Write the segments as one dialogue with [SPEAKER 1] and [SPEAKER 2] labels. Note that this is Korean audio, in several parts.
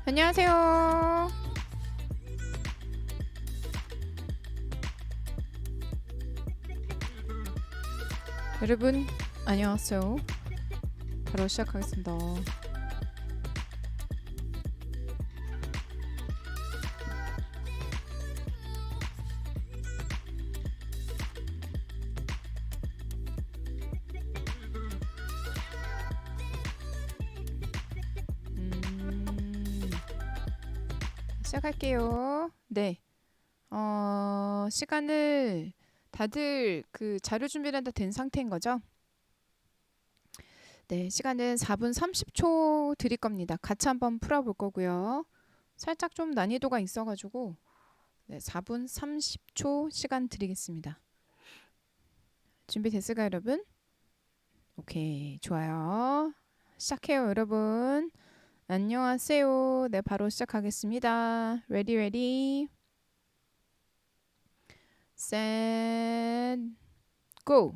[SPEAKER 1] 안녕하세요. 여러분, 안녕하세요. 바로 시작하겠습니다. 시작할게요. 네. 시간을 다들 그 자료 준비는 다 된 상태인 거죠? 네, 시간은 4분 30초 드릴 겁니다. 같이 한번 풀어볼 거고요. 살짝 좀 난이도가 있어가지고 네, 4분 30초 시간 드리겠습니다. 준비됐을까요, 여러분? 오케이, 좋아요. 시작해요, 여러분. 안녕하세요. 네, 바로 시작하겠습니다. Ready, ready, set, go.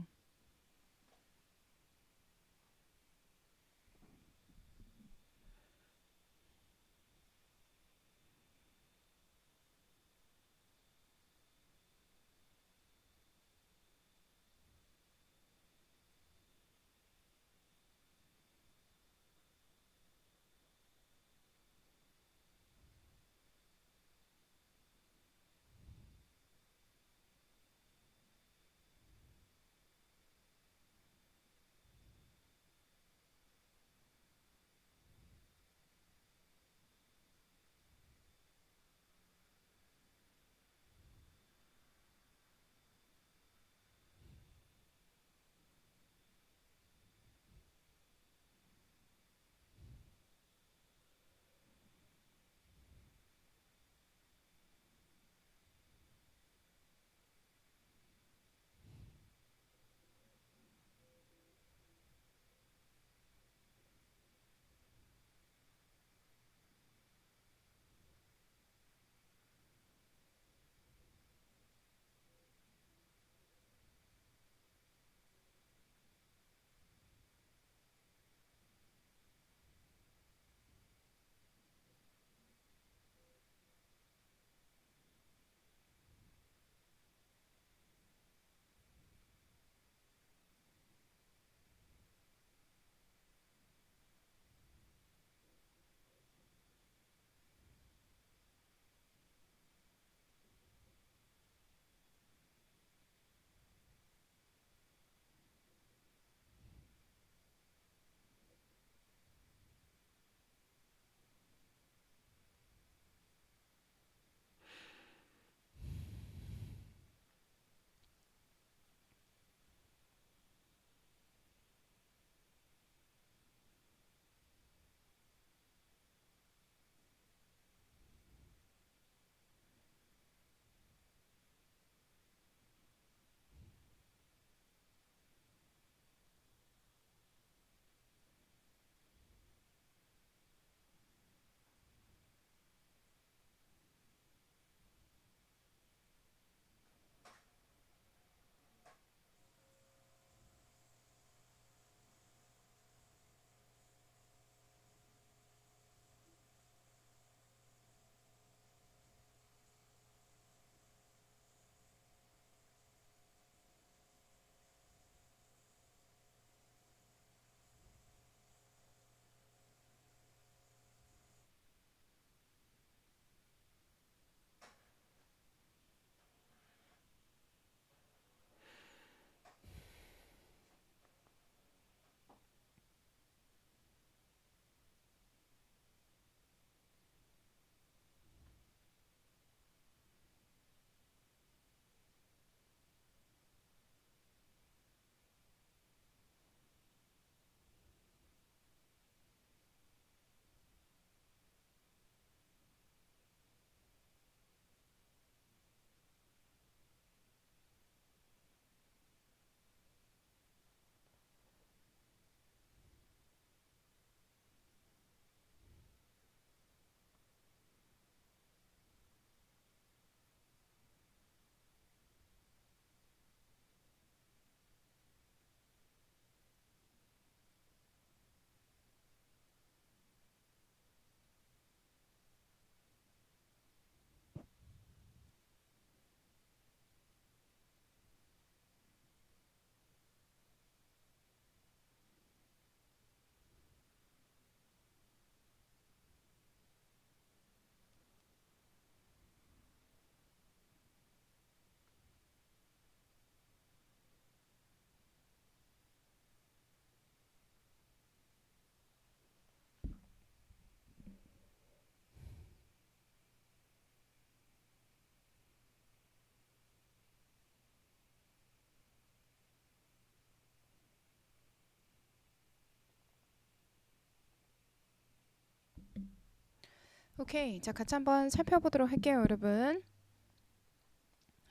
[SPEAKER 1] 오케이. 자, 같이 한번 살펴보도록 할게요, 여러분.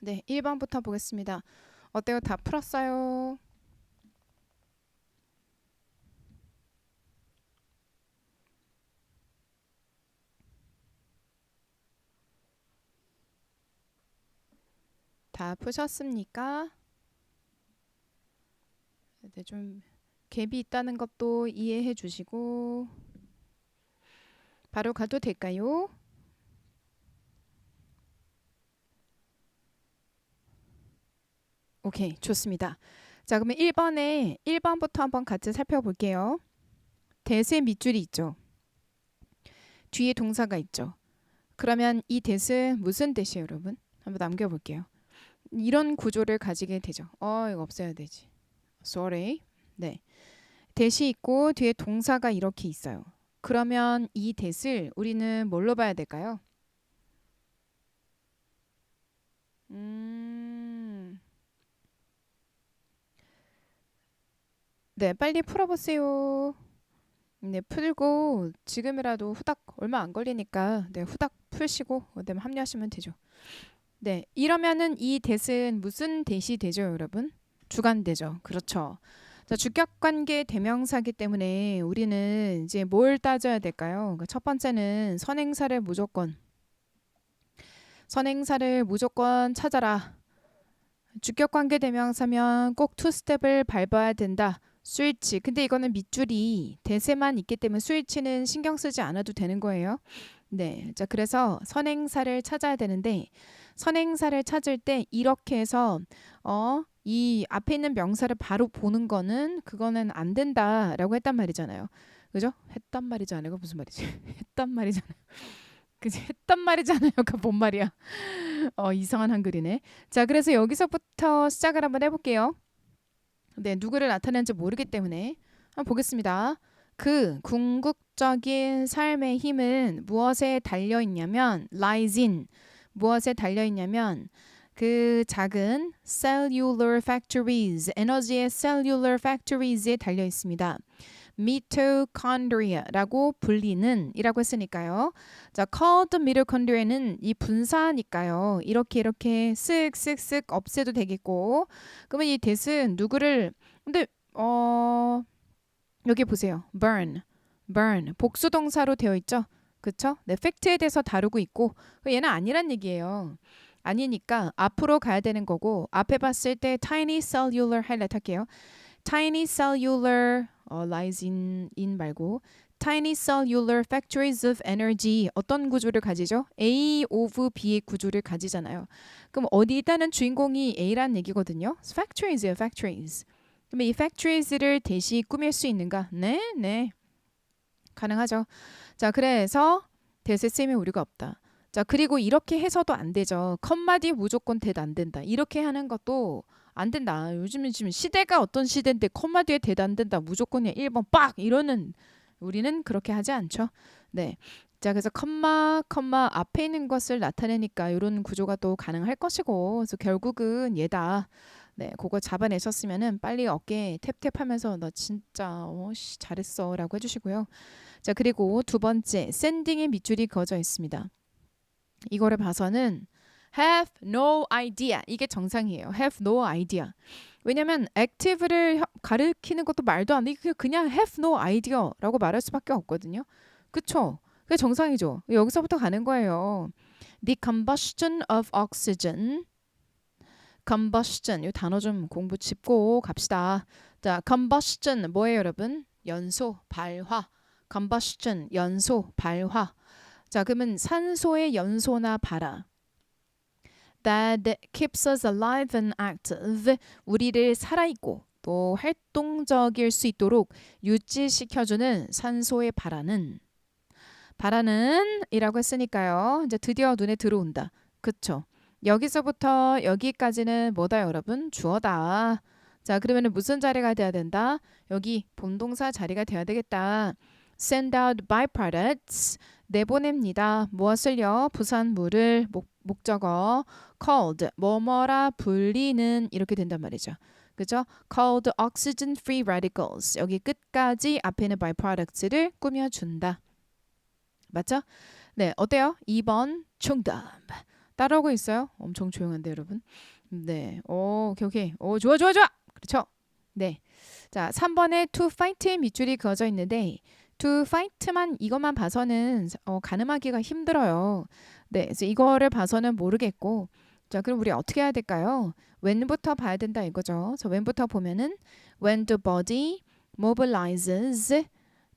[SPEAKER 1] 네, 1번부터 보겠습니다. 어때요? 다 풀었어요? 다 푸셨습니까? 네, 좀 갭이 있다는 것도 이해해 주시고 바로 가도 될까요? 오케이, 좋습니다. 자, 그러면 1번부터 한번 같이 살펴볼게요. 대세 밑줄이 있죠. 뒤에 동사가 있죠. 그러면 이 대세 무슨 대시에요, 여러분? 한번 남겨볼게요. 이런 구조를 가지게 되죠. 이거 없애야 되지. Sorry. 네. 대시 있고 뒤에 동사가 이렇게 있어요. 그러면 이 대를 우리는 뭘로 봐야 될까요? 네, 빨리 풀어보세요. 네, 풀고 지금이라도 후딱 얼마 안 걸리니까 네, 후딱 풀시고 그다음에 합류하시면 되죠. 네, 이러면은 이 대은 무슨 대시 되죠, 여러분? 주관대죠. 그렇죠. 자, 주격관계 대명사기 때문에 우리는 이제 뭘 따져야 될까요? 그러니까 첫 번째는 선행사를 무조건 찾아라. 주격관계 대명사면 꼭 투스텝을 밟아야 된다. 스위치. 근데 이거는 밑줄이 대세만 있기 때문에 스위치는 신경 쓰지 않아도 되는 거예요. 네. 자, 그래서 선행사를 찾아야 되는데 선행사를 찾을 때 이렇게 해서 이 앞에 있는 명사를 바로 보는 거는 그거는 안 된다라고 했단 말이잖아요. 그죠? 했단 말이지 않아요. 무슨 말이지? 했단 말이잖아요. 그지? 했단 말이잖아요. 그 뭔 말이야? 이상한 한글이네. 자, 그래서 여기서부터 시작을 한번 해볼게요. 네, 누구를 나타내는지 모르기 때문에 한번 보겠습니다. 그 궁극적인 삶의 힘은 무엇에 달려 있냐면 lies in 무엇에 달려 있냐면 그 작은 cellular factories 에너지의 cellular factories에 달려 있습니다. mitochondria라고 불리는 이라고 했으니까요. 자, called mitochondria는 이 분사니까요. 이렇게 쓱쓱쓱 없애도 되겠고. 그러면 이 that은 누구를 근데 여기 보세요. burn 복수 동사로 되어 있죠. 그쵸? 네, 팩트에 대해서 다루고 있고 얘는 아니란 얘기예요. 아니니까 앞으로 가야 되는 거고 앞에 봤을 때 tiny cellular 하이라이트 할게요. tiny cellular lies in 말고 tiny cellular factories of energy 어떤 구조를 가지죠? A of B의 구조를 가지잖아요. 그럼 어디 있다는 주인공이 A란 얘기거든요. factories예요, factories. 그럼 이 factories를 대시 꾸밀 수 있는가? 네. 가능하죠. 자, 그래서 대세 쓰임에 우리가 없다. 자, 그리고 이렇게 해서도 안 되죠. 컴마디 무조건 대도 안 된다. 이렇게 하는 것도 안 된다. 요즘은 지금 시대가 어떤 시대인데 컴마디에 대도 안 된다. 무조건 1번 빡 이러는 우리는 그렇게 하지 않죠. 네. 자, 그래서 컴마 앞에 있는 것을 나타내니까 이런 구조가 또 가능할 것이고 그래서 결국은 얘다. 네, 그거 잡아내셨으면은 빨리 어깨 탭탭하면서 너 진짜 잘했어라고 해주시고요. 자, 그리고 두 번째 샌딩의 밑줄이 그어져 있습니다. 이거를 봐서는 have no idea 이게 정상이에요. have no idea. 왜냐면 active를 가리키는 것도 말도 안 돼. 그냥 have no idea라고 말할 수밖에 없거든요. 그쵸? 그게 정상이죠. 여기서부터 가는 거예요. The combustion of oxygen. combustion 이 단어 좀 공부 짚고 갑시다. 자, combustion 뭐예요, 여러분? 연소, 발화. combustion 연소, 발화. 자, 그러면 산소의 연소나 발화. That keeps us alive and active. 우리를 살아있고 또 활동적일 수 있도록 유지시켜주는 산소의 발화는 이라고 했으니까요. 이제 드디어 눈에 들어온다. 그쵸? 여기서부터 여기까지는 뭐다 여러분? 주어다. 자, 그러면 무슨 자리가 돼야 된다? 여기 본동사 자리가 돼야 되겠다. Send out byproducts. 내보냅니다. 무엇을요? 부산물을 목적어 called 뭐뭐라 불리는 이렇게 된단 말이죠. 그죠? called oxygen free radicals. 여기 끝까지 앞에는 byproducts를 꾸며준다. 맞죠? 네, 어때요? 2번 정답. 따라오고 있어요? 엄청 조용한데 여러분. 네, 오케이. 오, 좋아. 그렇죠? 네. 자, 3번에 to fight의 밑줄이 그어져 있는데 to fight만 이것만 봐서는 가늠하기가 힘들어요. 네, 그래서 이거를 봐서는 모르겠고 자, 그럼 우리 어떻게 해야 될까요? when부터 봐야 된다 이거죠. 그래서 when부터 보면은 when the body mobilizes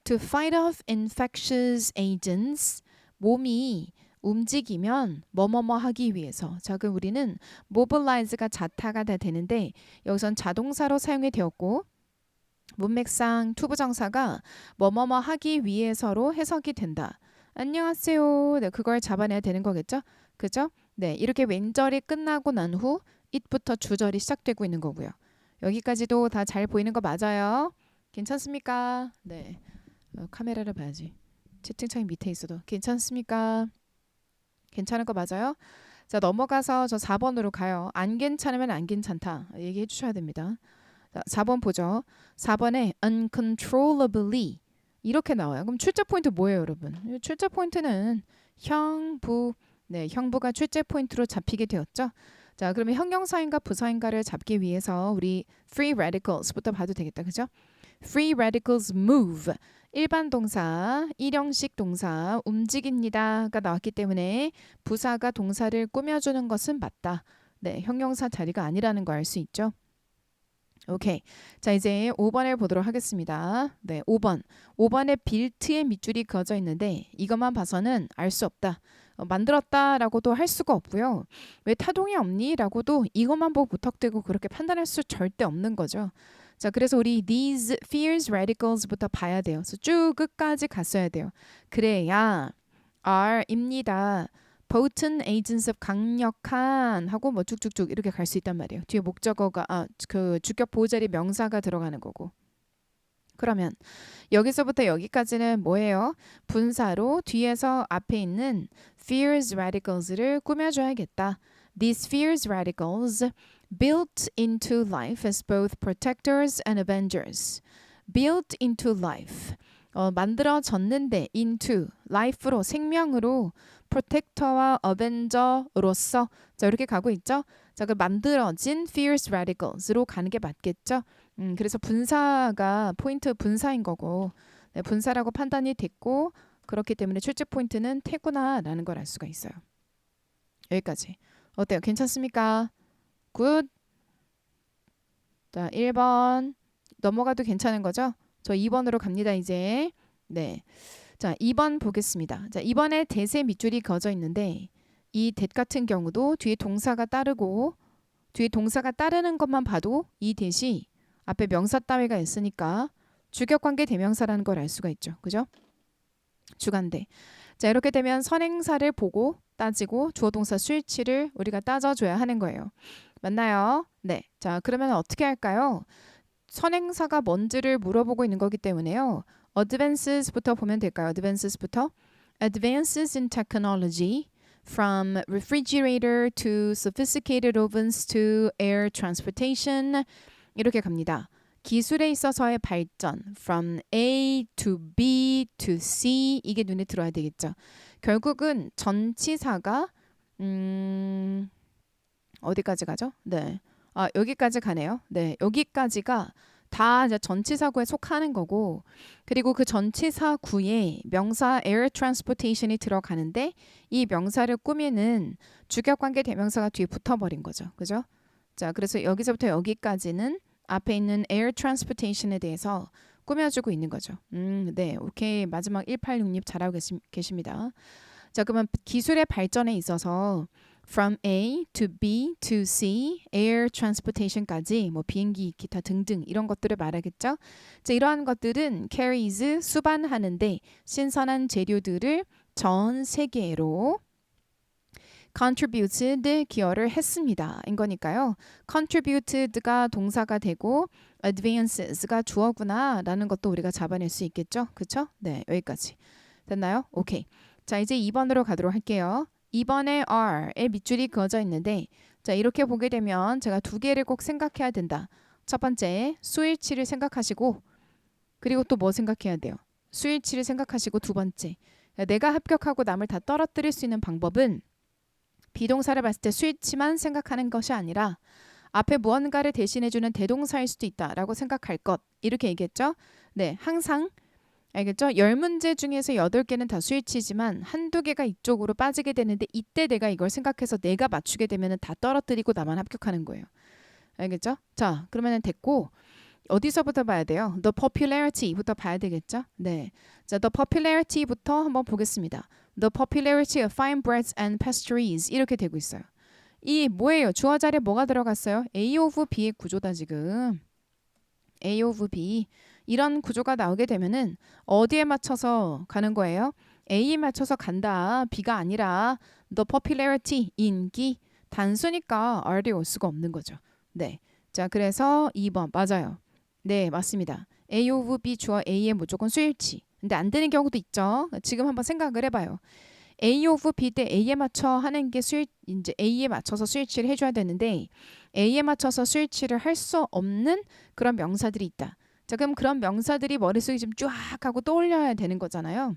[SPEAKER 1] to fight off infectious agents 몸이 움직이면 뭐뭐뭐 하기 위해서 자 그럼 우리는 mobilize가 자타가 다 되는데 여기선 자동사로 사용이 되었고 문맥상 투부정사가 뭐뭐뭐 하기 위해서로 해석이 된다. 안녕하세요. 네, 그걸 잡아내야 되는 거겠죠? 그죠? 네, 이렇게 왼절이 끝나고 난 후 it부터 주절이 시작되고 있는 거고요. 여기까지도 다 잘 보이는 거 맞아요? 괜찮습니까? 네. 카메라를 봐야지. 채팅창이 밑에 있어도 괜찮습니까? 괜찮은 거 맞아요? 자 넘어가서 저 4번으로 가요. 안 괜찮으면 안 괜찮다 얘기해 주셔야 됩니다. 자, 4번 보죠. 4번에 uncontrollably 이렇게 나와요. 그럼 출제 포인트 뭐예요 여러분? 출제 포인트는 형부 네 형부가 출제 포인트로 잡히게 되었죠. 자 그러면 형용사인가 부사인가를 잡기 위해서 우리 free radicals부터 봐도 되겠다. 그죠? free radicals move 일반 동사, 일형식 동사, 움직입니다가 나왔기 때문에 부사가 동사를 꾸며주는 것은 맞다. 네, 형용사 자리가 아니라는 거 알 수 있죠. 오케이. 자, 이제 5번을 보도록 하겠습니다. 네, 5번. 5번에 빌트의 밑줄이 그어져 있는데 이것만 봐서는 알 수 없다. 만들었다라고도 할 수가 없고요. 왜 타동이 없니? 라고도 이것만 보고 무턱대고 그렇게 판단할 수 절대 없는 거죠. 자, 그래서 우리 these fierce radicals부터 봐야 돼요. 그래서 쭉 끝까지 갔어야 돼요. 그래야 are입니다. potent agents of 강력한 하고 뭐 쭉쭉쭉 이렇게 갈 수 있단 말이에요. 뒤에 목적어가 그 주격 보호자리 명사가 들어가는 거고. 그러면 여기서부터 여기까지는 뭐예요? 분사로 뒤에서 앞에 있는 fierce radicals를 꾸며줘야겠다. These fierce radicals built into life as both protectors and avengers. built into life. 만들어졌는데 into life로 생명으로 protector와 avenger로서 자 이렇게 가고 있죠. 자, 그 만들어진 fierce radicals로 가는 게 맞겠죠. 그래서 분사가 포인트 분사인 거고 네, 분사라고 판단이 됐고 그렇기 때문에 출제 포인트는 태구나라는 걸 알 수가 있어요. 여기까지. 어때요? 괜찮습니까? 굿. 자, 1번 넘어가도 괜찮은 거죠? 저 2번으로 갑니다, 이제. 네. 자, 2번 보겠습니다. 자, 2번에 대세 밑줄이 그어져 있는데 이 that 같은 경우도 뒤에 동사가 따르고 뒤에 동사가 따르는 것만 봐도 이 that이 앞에 명사 따위가 있으니까 주격관계 대명사라는 걸 알 수가 있죠. 그죠? 주관대. 자, 이렇게 되면 선행사를 보고 따지고 주어동사 수일치를 우리가 따져줘야 하는 거예요. 맞나요? 네. 자, 그러면 어떻게 할까요? 선행사가 뭔지를 물어보고 있는 거기 때문에요. advances부터 보면 될까요? advances부터. advances in technology from refrigerator to sophisticated ovens to air transportation 이렇게 갑니다. 기술에 있어서의 발전 from A to B to C 이게 눈에 들어야 되겠죠. 결국은 전치사가 어디까지 가죠? 네. 여기까지 가네요. 네. 여기까지가 다 이제 전치사구에 속하는 거고 그리고 그 전치사구에 명사 air transportation이 들어가는데 이 명사를 꾸미는 주격관계 대명사가 뒤에 붙어버린 거죠. 그죠? 자, 그래서 여기서부터 여기까지는 앞에 있는 air transportation에 대해서 꾸며주고 있는 거죠. 네. 오케이. 마지막 1866 잘하고 계십니다. 자, 그러면 기술의 발전에 있어서 from A to B to C, air transportation까지 뭐 비행기, 기타 등등 이런 것들을 말하겠죠. 자, 이러한 것들은 carries 수반하는데 신선한 재료들을 전 세계로 contributed 기여를 했습니다. 인 거니까요. contributed가 동사가 되고 advances가 주어구나 라는 것도 우리가 잡아낼 수 있겠죠. 그쵸? 네, 여기까지. 됐나요? 오케이. 자, 이제 2번으로 가도록 할게요. 2번에 R의 밑줄이 그어져 있는데 자 이렇게 보게 되면 제가 두 개를 꼭 생각해야 된다. 첫 번째 수일치를 생각하시고 그리고 또 뭐 생각해야 돼요? 수일치를 생각하시고 두 번째 내가 합격하고 남을 다 떨어뜨릴 수 있는 방법은 비동사를 봤을 때 스위치만 생각하는 것이 아니라 앞에 무언가를 대신해주는 대동사일 수도 있다라고 생각할 것. 이렇게 얘기했죠. 네, 항상 알겠죠? 10문제 중에서 8개는 다 스위치지만 한두 개가 이쪽으로 빠지게 되는데 이때 내가 이걸 생각해서 내가 맞추게 되면 다 떨어뜨리고 나만 합격하는 거예요. 알겠죠? 자, 그러면 됐고 어디서부터 봐야 돼요? The popularity부터 봐야 되겠죠? 네. 자, the popularity부터 한번 보겠습니다. The popularity of fine breads and pastries 이렇게 되고 있어요. 이 뭐예요? 주어 자리에 뭐가 들어갔어요? A of B의 구조다 지금. A of B. 이런 구조가 나오게 되면은 어디에 맞춰서 가는 거예요? A에 맞춰서 간다. B가 아니라 the popularity, 인기. 단수니까 R이 올 수가 없는 거죠. 네. 자, 그래서 2번 맞아요. 네, 맞습니다. A of B 주어 A에 무조건 수일치. 근데 안 되는 경우도 있죠. 지금 한번 생각을 해봐요. A of B 때 A에 맞춰 하는 게 이제 A에 맞춰서 스위치를 해줘야 되는데 A에 맞춰서 스위치를 할 수 없는 그런 명사들이 있다. 자, 그럼 그런 명사들이 머릿속에 좀 쫙 하고 떠올려야 되는 거잖아요.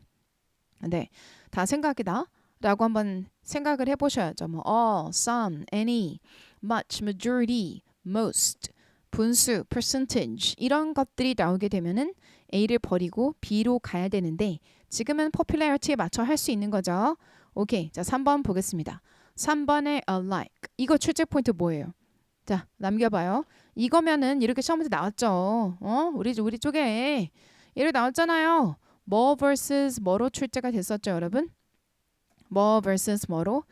[SPEAKER 1] 네, 다 생각이다 라고 한번 생각을 해보셔야죠. 뭐 all, some, any, much, majority, most, 분수, percentage 이런 것들이 나오게 되면은 A를 버리고 B로 가야 되는데 지금은 popularity에 맞춰 할 수 있는 거죠. 오케이. 자, 3번 보겠습니다. 3번의 alike. 이거 출제 포인트 뭐예요? 자, 남겨봐요. 이거면은 이렇게 시험에서 나왔죠. 우리 쪽에 이렇게 나왔잖아요. 뭐 vs 뭐로 출제가 됐었죠, 여러분? 뭐 vs 뭐로?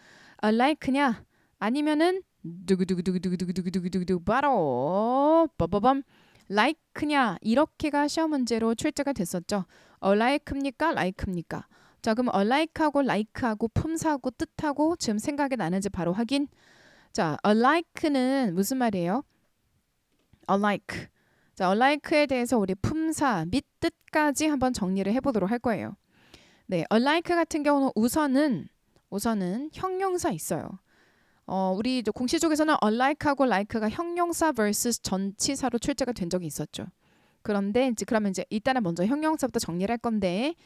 [SPEAKER 1] alike냐? 아니면은 두구두구두구두구두구두구두구 바로 빠바밤 like냐? 이렇게가 시험 문제로 출제가 됐었죠. alike입니까? like입니까? 자, 그럼 alike하고 like하고 품사하고 뜻하고 지금 생각이 나는지 바로 확인. 자, alike는 무슨 말이에요? alike. 자, alike에 대해서 우리 품사 및 뜻까지 한번 정리를 해보도록 할 거예요. 네, alike 같은 경우는 우선은 형용사 있어요. 우리 공시적에서는 alike하고 like가 형용사 vs 전치사로 출제가 된 적이 있었죠. 그런데 그러면 이제 일단은 먼저 형용사부터 정리를 할 건데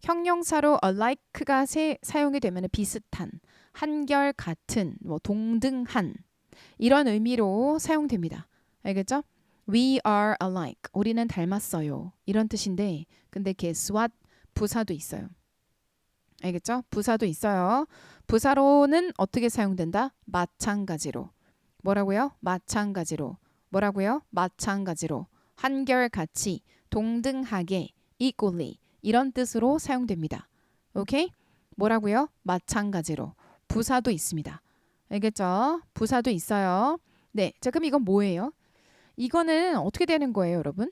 [SPEAKER 1] 형용사로 alike가 사용이 되면 비슷한, 한결 같은, 뭐 동등한 이런 의미로 사용됩니다. 알겠죠? We are alike. 우리는 닮았어요. 이런 뜻인데 근데 guess what? 부사도 있어요. 알겠죠? 부사도 있어요. 부사로는 어떻게 사용된다? 마찬가지로. 뭐라고요? 마찬가지로. 뭐라고요? 마찬가지로. 한결같이, 동등하게, equally 이런 뜻으로 사용됩니다. 오케이? 뭐라고요? 마찬가지로. 부사도 있습니다. 알겠죠? 부사도 있어요. 네, 자 그럼 이건 뭐예요? 이거는 어떻게 되는 거예요, 여러분?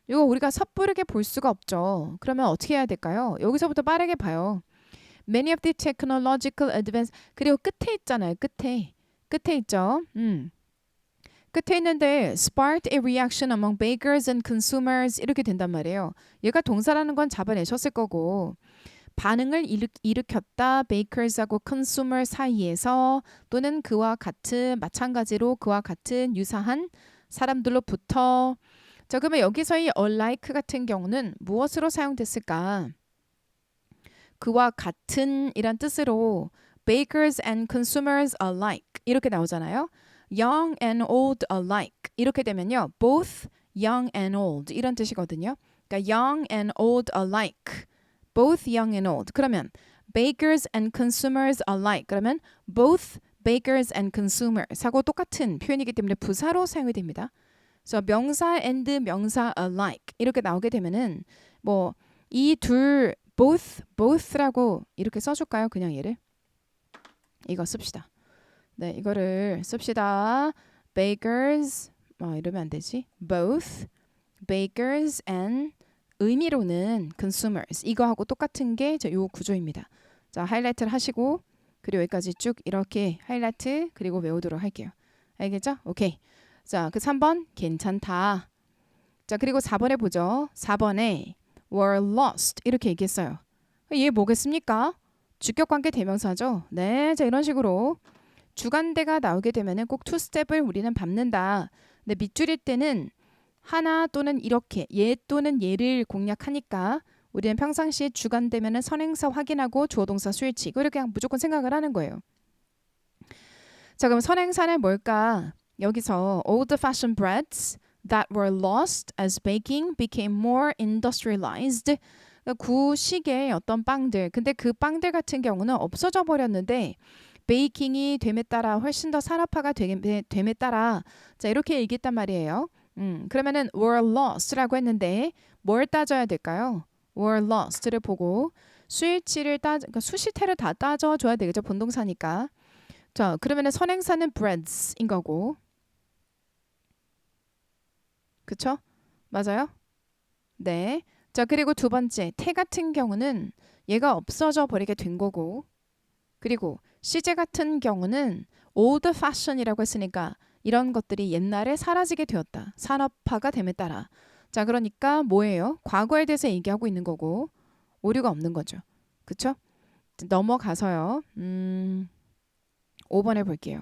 [SPEAKER 1] 이거 우리가 섣부르게 볼 수가 없죠. 그러면 어떻게 해야 될까요? 여기서부터 빠르게 봐요. Many of the technological advance 그리고 끝에 있잖아요. 끝에 있죠. 끝에 있는데 sparked a reaction among bakers and consumers 이렇게 된단 말이에요. 얘가 동사라는 건 잡아내셨을 거고 반응을 일으켰다 bakers하고 consumer 사이에서 또는 그와 같은 마찬가지로 그와 같은 유사한 사람들로부터 자 그러면 여기서 이 alike 같은 경우는 무엇으로 사용됐을까? 그와 같은 이란 뜻으로 bakers and consumers alike 이렇게 나오잖아요. young and old alike 이렇게 되면요. both young and old 이런 뜻이거든요. 그러니까 young and old alike both young and old 그러면 bakers and consumers alike 그러면 both bakers and consumers 하고 똑같은 표현이기 때문에 부사로 사용이 됩니다. 그래서 명사 and 명사 alike 이렇게 나오게 되면은 뭐 이 둘 both라고 이렇게 써줄까요? 그냥 얘를 이거 씁시다. 네, 이거를 씁시다. bakers 이러면 안 되지. both bakers and 의미로는 consumers 이거하고 똑같은 게 요 구조입니다. 자, 하이라이트를 하시고 그리고 여기까지 쭉 이렇게 하이라이트 그리고 외우도록 할게요. 알겠죠? 오케이. 자, 그 3번 괜찮다. 자, 그리고 4번에 보죠. 4번에 were lost 이렇게 얘기했어요. 얘 뭐겠습니까? 주격관계 대명사죠. 네, 자 이런 식으로 주간대가 나오게 되면은 꼭 투 스텝을 우리는 밟는다. 근데 밑줄일 때는 하나 또는 이렇게 얘 또는 얘를 공략하니까 우리는 평상시에 주관되면은 선행사 확인하고 주어 동사 수일치 이거를 그냥 무조건 생각을 하는 거예요. 자, 그럼 선행사는 뭘까? 여기서 old-fashioned breads that were lost as baking became more industrialized. 그러니까 구식의 어떤 빵들. 근데 그 빵들 같은 경우는 없어져 버렸는데 베이킹이 됨에 따라 훨씬 더 산업화가 됨에 따라 자 이렇게 얘기했단 말이에요. 그러면은 were lost라고 했는데 뭘 따져야 될까요? were lost를 보고 수일치를 그러니까 수시태를 다 따져줘야 되겠죠. 본동사니까. 자 그러면은 선행사는 breads인 거고 그쵸? 맞아요? 네. 자 그리고 두 번째 태 같은 경우는 얘가 없어져 버리게 된 거고 그리고 시제 같은 경우는 old fashion이라고 했으니까 이런 것들이 옛날에 사라지게 되었다. 산업화가 됨에 따라. 자, 그러니까 뭐예요? 과거에 대해서 얘기하고 있는 거고 오류가 없는 거죠. 그쵸? 넘어가서요. 5번에 볼게요.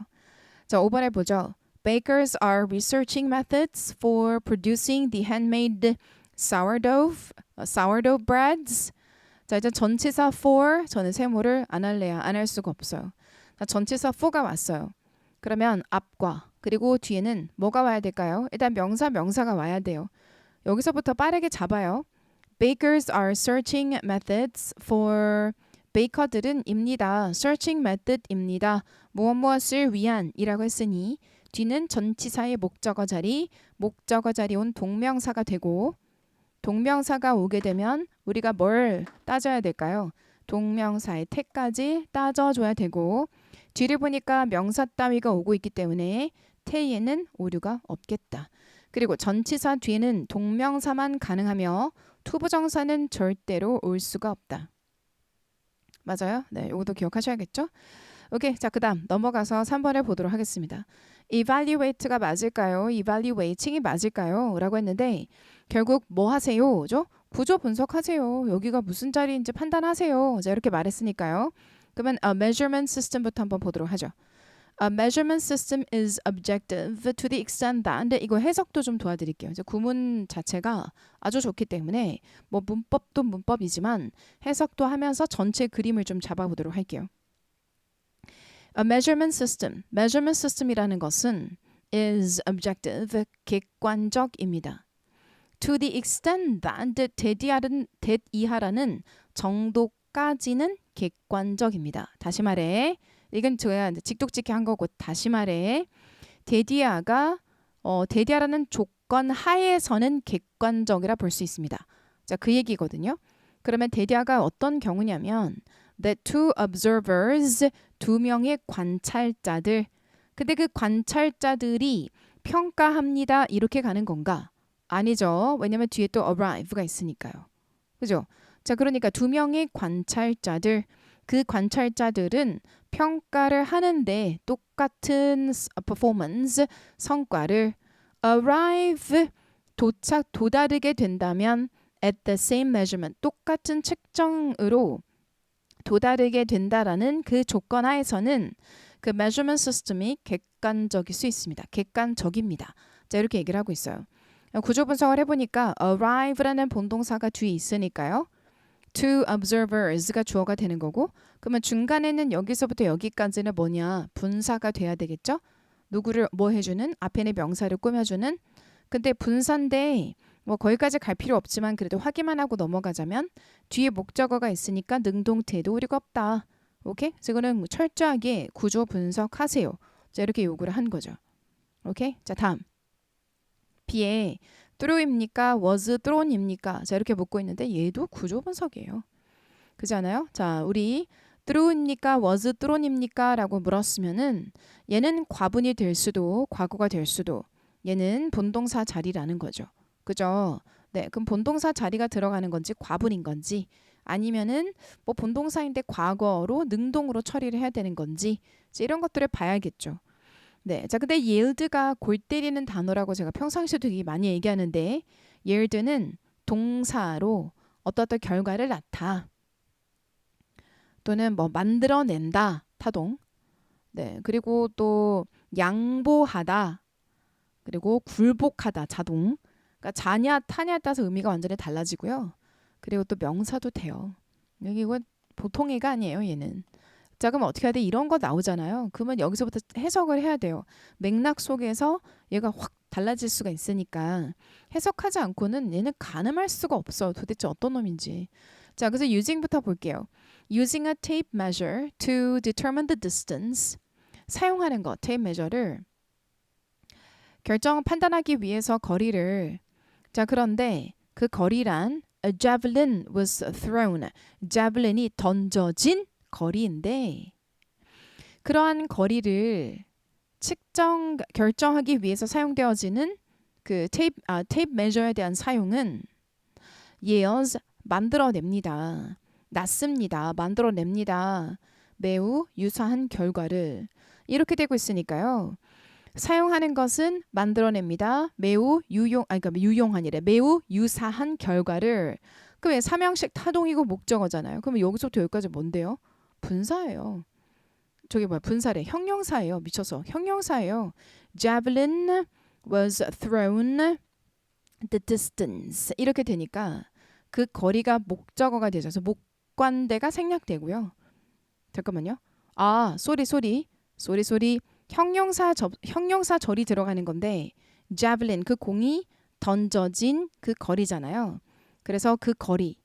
[SPEAKER 1] 자, 5번에 보죠. Bakers are researching methods for producing the handmade sourdough breads. 자 이제 전치사 for 저는 세모를 안 할래요. 안 할 수가 없어요. 자, 전치사 for가 왔어요. 그러면 앞과 그리고 뒤에는 뭐가 와야 될까요? 일단 명사가 와야 돼요. 여기서부터 빠르게 잡아요. Bakers are searching methods for 베이커들은 입니다. searching method입니다. 무엇을 위한이라고 했으니 뒤는 전치사의 목적어 자리 온 동명사가 되고 동명사가 오게 되면 우리가 뭘 따져야 될까요? 동명사의 태까지 따져줘야 되고 뒤를 보니까 명사 따위가 오고 있기 때문에 태에는 오류가 없겠다. 그리고 전치사 뒤에는 동명사만 가능하며 투부정사는 절대로 올 수가 없다. 맞아요? 네, 이것도 기억하셔야겠죠? 오케이, 자 그다음 넘어가서 3번을 보도록 하겠습니다. evaluate가 맞을까요? evaluating이 맞을까요? 라고 했는데 결국 뭐 하세요?죠? 구조 분석하세요. 여기가 무슨 자리인지 판단하세요. 자 이렇게 말했으니까요. 그러면 a measurement system부터 한번 보도록 하죠. A measurement system is objective to the extent that 이거 해석도 좀 도와드릴게요. 이제 구문 자체가 아주 좋기 때문에 뭐 문법도 문법이지만 해석도 하면서 전체 그림을 좀 잡아보도록 할게요. A measurement system이라는 것은 is objective, 객관적입니다. To the extent that that 이하라는 정도까지는 객관적입니다. 다시 말해, 이건 제가 직독직해 한 거고 다시 말해, 대디아라는 조건 하에서는 객관적이라 볼 수 있습니다. 자, 그 얘기거든요. 그러면 대디아가 어떤 경우냐면 that two observers 두 명의 관찰자들 근데 그 관찰자들이 평가합니다 이렇게 가는 건가? 아니죠. 왜냐면 뒤에 또 arrive가 있으니까요. 그죠? 자 그러니까 두 명의 관찰자들 그 관찰자들은 평가를 하는데 똑같은 performance 성과를 arrive 도다르게 된다면 at the same measurement 똑같은 측정으로 도다르게 된다라는 그 조건 하에서는 그 measurement system이 객관적일 수 있습니다. 객관적입니다. 자 이렇게 얘기를 하고 있어요. 구조 분석을 해보니까 arrive라는 본동사가 뒤에 있으니까요. two observers가 주어가 되는 거고 그러면 중간에는 여기서부터 여기까지는 뭐냐? 분사가 돼야 되겠죠? 누구를 뭐 해주는? 앞에는 명사를 꾸며주는 근데 분사인데 뭐 거기까지 갈 필요 없지만 그래도 확인만 하고 넘어가자면 뒤에 목적어가 있으니까 능동태도 우리가 없다. 오케이? 그래서 이거는 철저하게 구조 분석하세요. 자 이렇게 요구를 한 거죠. 오케이? 자 다음 B에 true입니까? was thrown입니까? 자 이렇게 묻고 있는데 얘도 구조 분석이에요. 그렇지 않아요? 자 우리 true입니까? was thrown입니까? 라고 물었으면은 얘는 과분이 될 수도 과거가 될 수도 얘는 본동사 자리라는 거죠. 그죠? 네, 그럼 본동사 자리가 들어가는 건지 과분인 건지 아니면은 뭐 본동사인데 과거로 능동으로 처리를 해야 되는 건지 이런 것들을 봐야겠죠. 네, 자 근데 yield가 골 때리는 단어라고 제가 평상시에도 되게 많이 얘기하는데 yield는 동사로 어떤 결과를 낳다 또는 뭐 만들어낸다 타동 네 그리고 또 양보하다 그리고 굴복하다 자동 그러니까 자냐 타냐에 따라서 의미가 완전히 달라지고요. 그리고 또 명사도 돼요. 여기 이거 보통 애가 아니에요, 얘는. 자, 그럼 어떻게 해야 돼? 이런 거 나오잖아요. 그러면 여기서부터 해석을 해야 돼요. 맥락 속에서 얘가 확 달라질 수가 있으니까 해석하지 않고는 얘는 가늠할 수가 없어. 도대체 어떤 놈인지. 자, 그래서 using부터 볼게요. Using a tape measure to determine the distance. 사용하는 거, tape measure를 판단하기 위해서 거리를. 자, 그런데 그 거리란 a javelin was thrown. javelin이 던져진 거리인데 그러한 거리를 결정하기 위해서 사용되어지는 그 테이프 메저에 대한 사용은 yields 만들어냅니다. 낳습니다. 만들어냅니다. 매우 유사한 결과를 이렇게 되고 있으니까요. 사용하는 것은 만들어냅니다. 매우 유용한이래. 매우 유사한 결과를. 그럼 왜 삼형식 타동이고 목적어잖아요. 그러면 여기서부터 여기까지 뭔데요? 분사예요. 저게 뭐야? 분사래. 형용사예요. 미쳐서. 형용사예요. Javelin was thrown the distance. 이렇게 되니까 그 거리가 목적어가 되죠. 그래서 목관대가 생략되고요. 잠깐만요. 소리. 형용사 절이 들어가는 건데 javelin 그 공이 던져진 그 거리잖아요. 그래서 그 거리.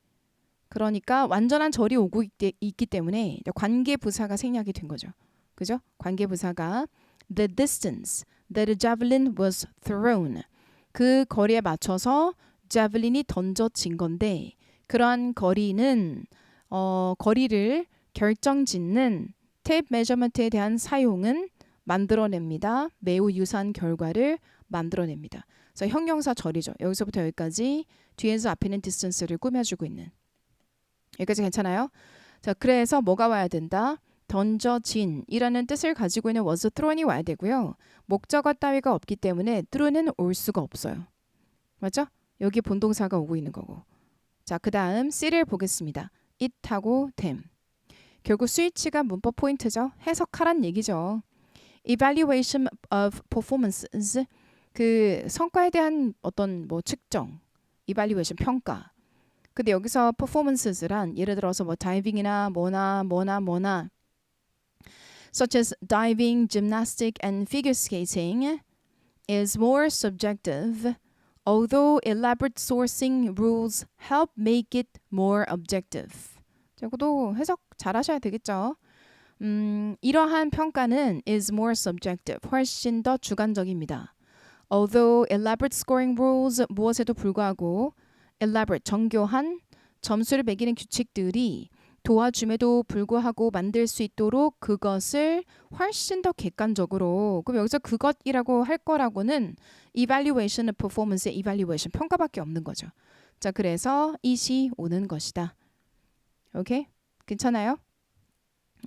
[SPEAKER 1] 그러니까 완전한 절이 오고 있기 때문에 관계부사가 생략이 된 거죠. 그죠? 관계부사가 the distance that a javelin was thrown. 그 거리에 맞춰서 javelin이 던져진 건데 그러한 거리는 거리를 결정짓는 tape measurement에 대한 사용은 만들어냅니다. 매우 유사한 결과를 만들어냅니다. 그래서 형용사 절이죠. 여기서부터 여기까지 뒤에서 앞에는 distance를 꾸며주고 있는. 여기까지 괜찮아요? 자, 그래서 뭐가 와야 된다? 던져진이라는 뜻을 가지고 있는 was thrown이 와야 되고요. 목적어 따위가 없기 때문에 through는 올 수가 없어요. 맞죠? 여기 본동사가 오고 있는 거고. 자, 그 다음 C를 보겠습니다. it하고 them. 결국 스위치가 문법 포인트죠. 해석하란 얘기죠. Evaluation of performances. 그 성과에 대한 어떤 뭐 측정. Evaluation 평가. 근데 여기서 performances란 예를 들어서 뭐 다이빙이나 뭐나 such as diving, gymnastic and figure skating is more subjective although elaborate sourcing rules help make it more objective. 이것도 해석 잘 하셔야 되겠죠. 이러한 평가는 is more subjective, 훨씬 더 주관적입니다. Although elaborate scoring rules 무엇에도 불구하고 elaborate 정교한 점수를 매기는 규칙들이 도와줌에도 불구하고 만들 수 있도록 그것을 훨씬 더 객관적으로 그럼 여기서 그것이라고 할 거라고는 evaluation of performance의 evaluation 평가밖에 없는 거죠. 자, 그래서 it이 오는 것이다. 오케이? 괜찮아요?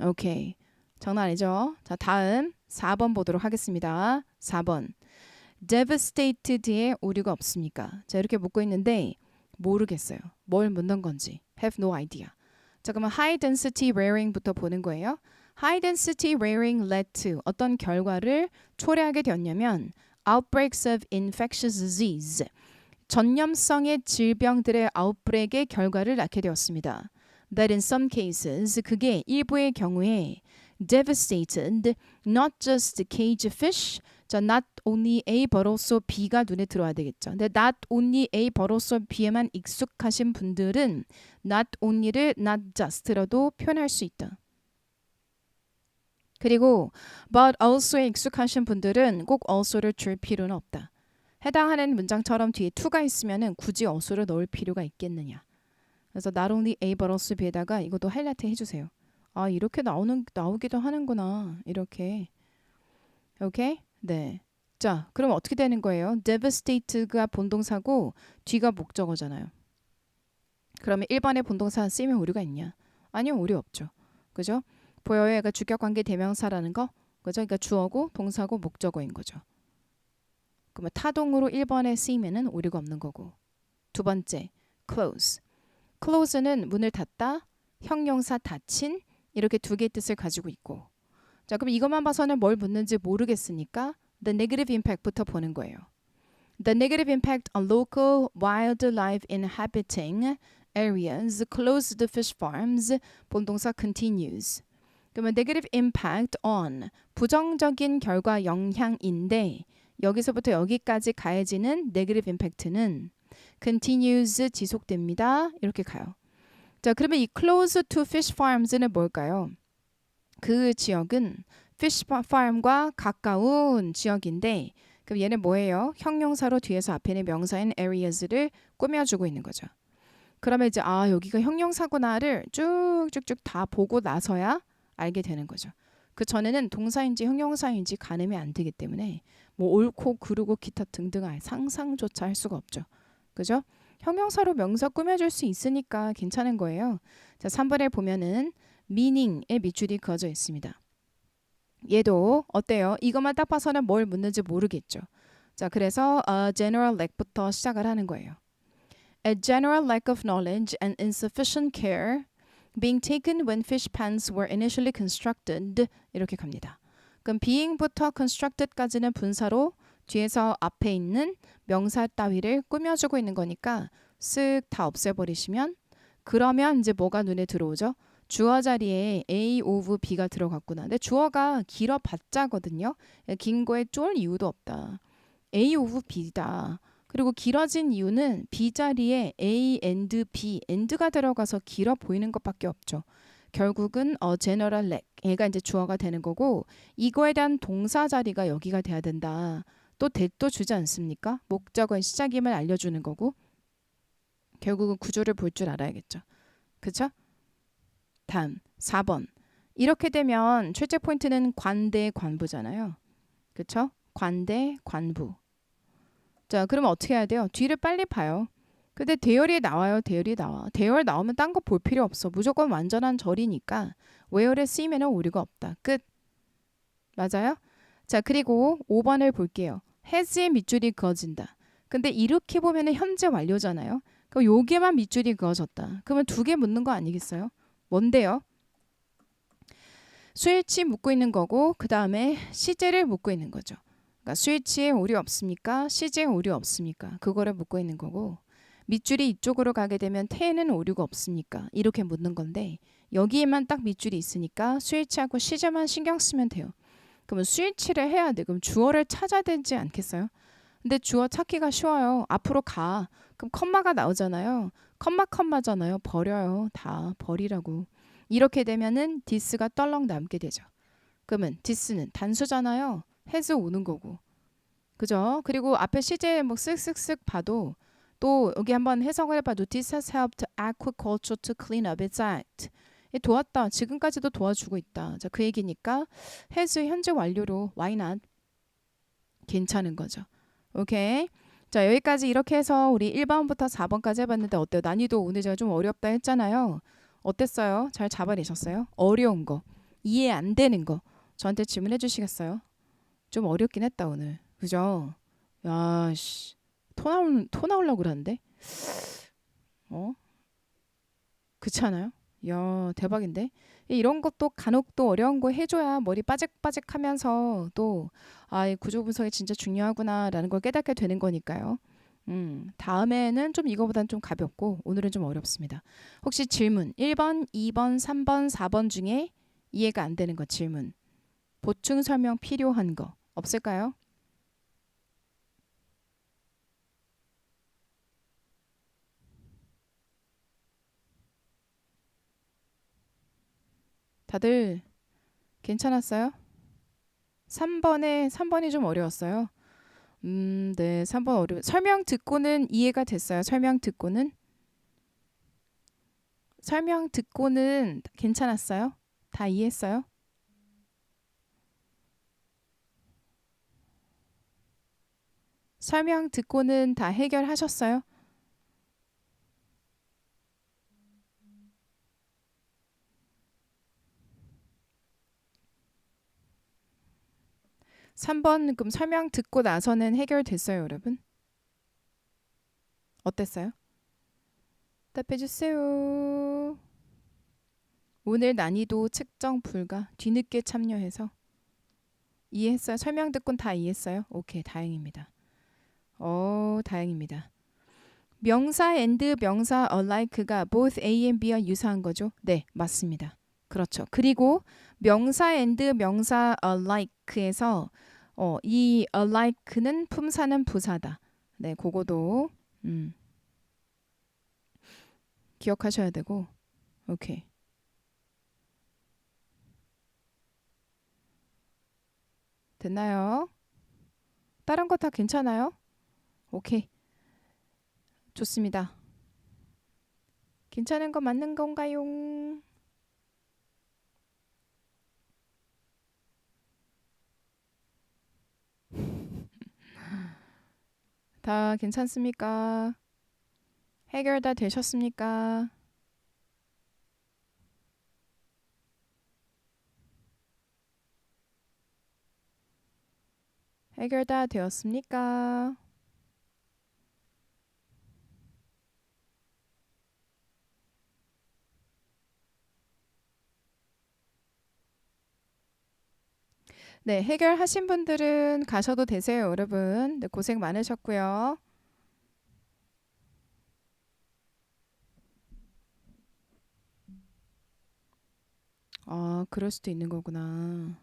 [SPEAKER 1] 오케이. 장난 아니죠? 자, 다음 4번 보도록 하겠습니다. 4번. devastated의 오류가 없습니까? 자, 이렇게 묻고 있는데 모르겠어요. 뭘 묻는 건지. have no idea. 자, 그러면 high density rearing부터 보는 거예요. high density rearing led to 어떤 결과를 초래하게 되었냐면 outbreaks of infectious disease. 전염성의 질병들의 outbreak의 결과를 낳게 되었습니다. That in some cases, 그게 일부의 경우에 devastated not just cage fish, 자, not only A but also B가 눈에 들어와야 되겠죠. 근데 not only A but also B에만 익숙하신 분들은 not only를 not just라도 표현할 수 있다. 그리고 but also에 익숙하신 분들은 꼭 also를 줄 필요는 없다. 해당하는 문장처럼 뒤에 to가 있으면은 굳이 also를 넣을 필요가 있겠느냐. 그래서 not only A but also B에다가 이것도 하이라이트 해주세요. 아, 이렇게 나오기도 하는구나. 이렇게. 오케이? 네. 자, 그럼 어떻게 되는 거예요? devastate가 본동사고 뒤가 목적어잖아요. 그러면 1번에 본동사 쓰이면 오류가 있냐? 아니요, 오류 없죠. 그죠? 보여요? 얘가 주격관계 대명사라는 거? 그죠? 그러니까 주어고 동사고 목적어인 거죠. 그러면 타동으로 1번에 쓰이면은 오류가 없는 거고. 두 번째, close. close는 문을 닫다, 형용사 닫힌 이렇게 두 개의 뜻을 가지고 있고. 자, 그럼 이것만 봐서는 뭘 묻는지 모르겠으니까 the negative impact부터 보는 거예요. The negative impact on local wildlife inhabiting areas closed fish farms. 본동사 continues. 그러면 negative impact on 부정적인 결과 영향인데 여기서부터 여기까지 가해지는 negative impact는 continues 지속됩니다. 이렇게 가요. 자, 그러면 이 close to fish farms는 뭘까요? 그 지역은 fish farm과 가까운 지역인데 그럼 얘는 뭐예요? 형용사로 뒤에서 앞에 있는 명사인 areas를 꾸며주고 있는 거죠. 그러면 이제 여기가 형용사구나를 쭉쭉쭉 다 보고 나서야 알게 되는 거죠. 그 전에는 동사인지 형용사인지 가늠이 안 되기 때문에 뭐 옳고 그르고 기타 등등 상상조차 할 수가 없죠. 그죠? 형용사로 명사 꾸며줄 수 있으니까 괜찮은 거예요. 자, 3번에 보면은 meaning의 밑줄이 그어져 있습니다. 얘도 어때요? 이것만 딱 봐서는 뭘 묻는지 모르겠죠. 자, 그래서 general lack부터 시작을 하는 거예요. A general lack of knowledge and insufficient care being taken when fish ponds were initially constructed. 이렇게 갑니다. 그럼 being부터 constructed까지는 분사로 뒤에서 앞에 있는 명사 따위를 꾸며주고 있는 거니까 쓱 다 없애버리시면 그러면 이제 뭐가 눈에 들어오죠? 주어 자리에 A of B가 들어갔구나. 근데 주어가 길어봤자거든요. 긴 거에 쫄 이유도 없다. A of B다. 그리고 길어진 이유는 B 자리에 A and B, and가 들어가서 길어 보이는 것밖에 없죠. 결국은 general lack, 얘가 이제 주어가 되는 거고 이거에 대한 동사 자리가 여기가 돼야 된다. 또 대도 주지 않습니까? 목적어의 시작임을 알려주는 거고 결국은 구조를 볼 줄 알아야겠죠. 그쵸? 다음 4번. 이렇게 되면 출제 포인트는 관대 관부잖아요. 그쵸? 관대 관부. 자, 그러면 어떻게 해야 돼요? 뒤를 빨리 봐요. 근데 대열이 나와요. 대열이 나와. 대열 나오면 딴 거 볼 필요 없어. 무조건 완전한 절이니까 where에 쓰이면 오류가 없다. 끝. 맞아요? 자, 그리고 5번을 볼게요. has의 밑줄이 그어진다. 근데 이렇게 보면 현재 완료잖아요. 그럼 여기에만 밑줄이 그어졌다. 그러면 두 개 묻는 거 아니겠어요? 뭔데요? 스위치 묻고 있는 거고 그 다음에 시제를 묻고 있는 거죠. 그러니까 스위치에 오류 없습니까? 시제에 오류 없습니까? 그거를 묻고 있는 거고 밑줄이 이쪽으로 가게 되면 태에는 오류가 없습니까? 이렇게 묻는 건데 여기에만 딱 밑줄이 있으니까 스위치하고 시제만 신경 쓰면 돼요. 그러면 스위치를 해야 돼. 그럼 주어를 찾아야 되지 않겠어요? 근데 주어 찾기가 쉬워요. 앞으로 가. 그럼 컴마가 나오잖아요. 컴마잖아요. 버려요. 다 버리라고. 이렇게 되면은 this가 떨렁 남게 되죠. 그러면 this는 단수잖아요. has 오는 거고. 그죠? 그리고 앞에 시제 뭐 쓱쓱쓱 봐도 또 여기 한번 해석을 해봐도 this has helped aquaculture to clean up its act. 도왔다. 지금까지도 도와주고 있다. 자, 그 얘기니까 has 현재 완료로 why not? 괜찮은 거죠. 오케이. 자, 여기까지 이렇게 해서 우리 1번부터 4번까지 해봤는데 어때요? 난이도 오늘 제가 좀 어렵다 했잖아요. 어땠어요? 잘 잡아내셨어요? 어려운 거, 이해 안 되는 거 저한테 질문해 주시겠어요? 좀 어렵긴 했다 오늘. 그죠? 야, 씨. 토 나오려고 그러는데? 그렇지 않아요? 야, 대박인데? 이런 것도 간혹 또 어려운 거 해줘야 머리 빠직빠직 하면서 또, 이 구조 분석이 진짜 중요하구나라는 걸 깨닫게 되는 거니까요. 다음에는 좀 이거보단 좀 가볍고, 오늘은 좀 어렵습니다. 혹시 질문, 1번, 2번, 3번, 4번 중에 이해가 안 되는 거 질문. 보충 설명 필요한 거 없을까요? 다들 괜찮았어요? 3번이 좀 어려웠어요. 네, 3번 설명 듣고는 이해가 됐어요. 설명 듣고는 괜찮았어요? 다 이해했어요? 설명 듣고는 다 해결하셨어요? 3번 그럼 설명 듣고 나서는 해결됐어요, 여러분? 어땠어요? 답해주세요. 오늘 난이도 측정 불가. 뒤늦게 참여해서 이해했어요? 설명 듣고는 다 이해했어요? 오케이, 다행입니다. 다행입니다. 명사 and 명사 alike가 both A and B와 유사한 거죠. 네, 맞습니다. 그렇죠. 그리고 명사 and 명사 alike에서 이 alike는 품사는 부사다. 네, 그거도 기억하셔야 되고. 오케이. 됐나요? 다른 거 다 괜찮아요? 오케이. 좋습니다. 괜찮은 거 맞는 건가요? 다 괜찮습니까? 해결 다 되셨습니까? 해결 다 되었습니까? 네, 해결하신 분들은 가셔도 되세요, 여러분. 네, 고생 많으셨고요. 아, 그럴 수도 있는 거구나.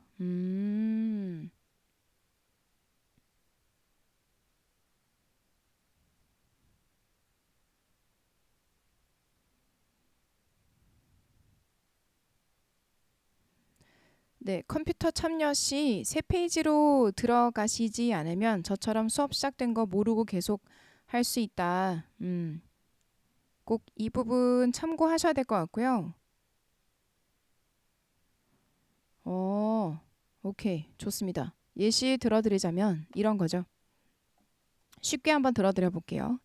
[SPEAKER 1] 네, 컴퓨터 참여 시 새 페이지로 들어가시지 않으면 저처럼 수업 시작된 거 모르고 계속 할 수 있다. 꼭 이 부분 참고하셔야 될 것 같고요. 오케이. 좋습니다. 예시 들어드리자면 이런 거죠. 쉽게 한번 들어드려 볼게요.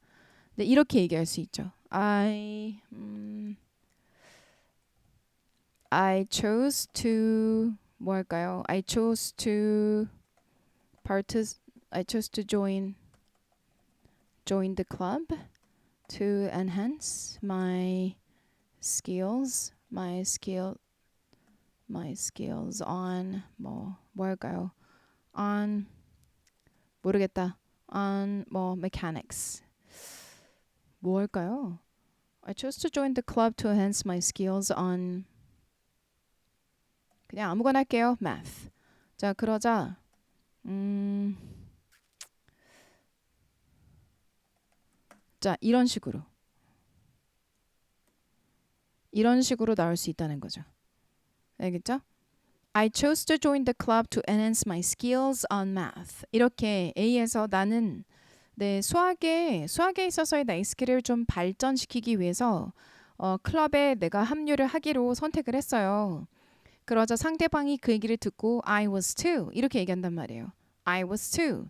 [SPEAKER 1] 네, 이렇게 얘기할 수 있죠. I chose to 뭐 할까요? I chose to join the club to enhance my skills on 뭐 할까요? on 모르겠다. on 뭐 mechanics. 뭐 할까요? I chose to join the club to enhance my skills on 그냥 아무거나 할게요. math. 자, 그러자 자, 이런 식으로 나올 수 있다는 거죠. 알겠죠? I chose to join the club to enhance my skills on math. 이렇게 A에서 나는 네, 수학에 있어서의 나의 스킬을 좀 발전시키기 위해서 클럽에 내가 합류를 하기로 선택을 했어요. 그러자 상대방이 그 얘기를 듣고 I was too 이렇게 얘기한단 말이에요. I was too.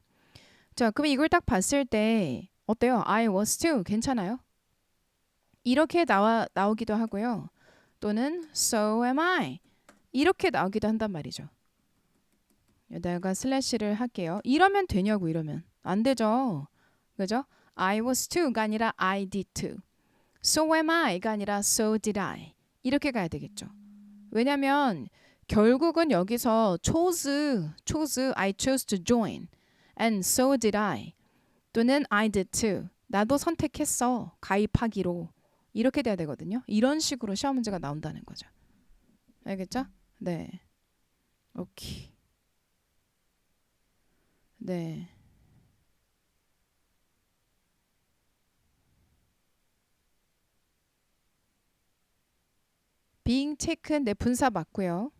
[SPEAKER 1] 자, 그럼 이걸 딱 봤을 때 어때요? I was too 괜찮아요? 이렇게 나오기도 하고요. 또는 so am I 이렇게 나오기도 한단 말이죠. 여기다가 슬래시를 할게요. 이러면 되냐고 이러면 안 되죠. 그죠? I was to가 아니라 I did to. So am I가 아니라 so did I. 이렇게 가야 되겠죠. 왜냐면 결국은 여기서 chose I chose to join and so did I 또는 I did too. 나도 선택했어. 가입하기로. 이렇게 돼야 되거든요. 이런 식으로 시험 문제가 나온다는 거죠. 알겠죠? 네. 오케이. 네. being taken 네 분사 맞고요.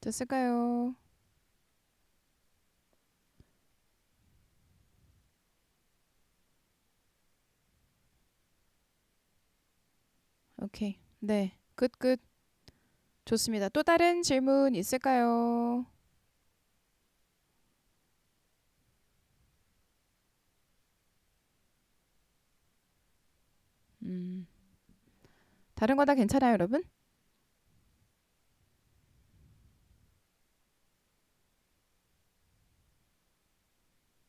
[SPEAKER 1] 됐을까요? 오케이. 네. 끝. 좋습니다. 또 다른 질문 있을까요? 다른 거 다 괜찮아요, 여러분?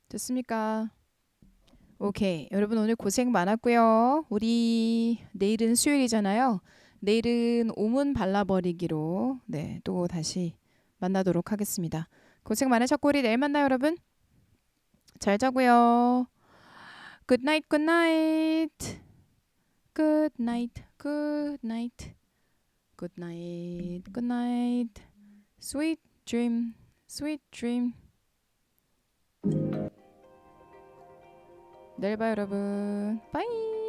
[SPEAKER 1] 됐습니까? 오케이. 여러분 오늘 고생 많았고요. 우리 내일은 수요일이잖아요. 내일은 오문 발라버리기로 네, 또 다시 만나도록 하겠습니다. 고생 많으셨고 우리 내일 만나요 여러분. 잘 자고요. Good night, good night. Good night, good night. Good night, good night. Sweet dream, sweet dream. 내일 봐요 여러분. Bye.